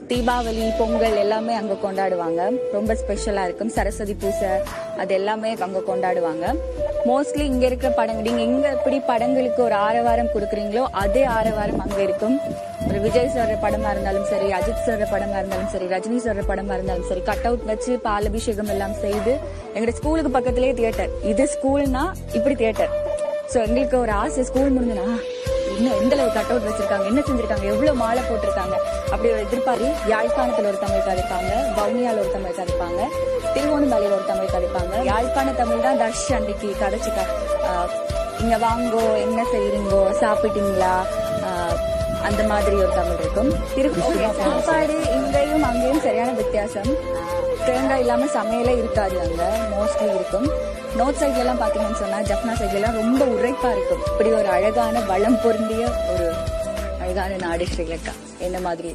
தீபாவளி, பொங்கல் எல்லாமே அங்க கொண்டாடுவாங்க. ரொம்ப ஸ்பெஷலா இருக்கும். சரஸ்வதி பூஜை அது எல்லாமே அங்க கொண்டாடுவாங்க. மோஸ்ட்லி இங்க இருக்கிற படங்கள், நீங்க எங்க எப்படி படங்களுக்கு ஒரு ஆரவாரம் கொடுக்குறீங்களோ அதே ஆரவாரம் அங்க இருக்கும். ஒரு விஜய் சார் படமா இருந்தாலும் சரி, அஜித் சார் படமா இருந்தாலும் சரி, ரஜினி சார் படமா இருந்தாலும் சரி, கட் அவுட் வச்சு பால் அபிஷேகம் எல்லாம் செய்து, எங்க ஸ்கூலுக்கு பக்கத்திலேயே தியேட்டர். இது ஸ்கூல்னா இப்படி தியேட்டர். சோ எங்களுக்கு ஒரு ஆசை, ஸ்கூல் முடிஞ்சுனா இன்னும் எந்த அளவு கட் அவுட் வச்சிருக்காங்க, என்ன செஞ்சிருக்காங்க, எவ்வளவு மாலை போட்டிருக்காங்க அப்படி ஒரு எதிர்பார்ப்பு. யாழ்ப்பாணத்துல ஒரு தமிழ் கதைப்பாங்க, வவுனியால ஒரு தமிழ் கதைப்பாங்க, திருவோணமலையில ஒரு தமிழ் கதைப்பாங்க. யாழ்ப்பாண தமிழ் தான் தர்ஷ் அன்றைக்கு கதைச்சுக்க, இங்க வாங்கோ, என்ன செய்றீங்கோ, சாப்பிட்டீங்களா, அந்த மாதிரி ஒரு தமிழ் இருக்கும். சாப்பாடு இங்கேயும் அங்கேயும் சரியான வித்தியாசம். தேங்காய் இல்லாம சமையலே இருக்காது அங்க, மோஸ்ட்லி இருக்கும். நோர்த் சைட்ல எல்லாம் பாத்தீங்கன்னு சொன்னா, ஜப்னா சைட்ல எல்லாம் ரொம்ப உரைப்பா இருக்கும். இப்படி ஒரு அழகான வளம் பொருந்திய ஒரு அழகான நாடு ஸ்ரீலங்கா. என்ன மாதிரி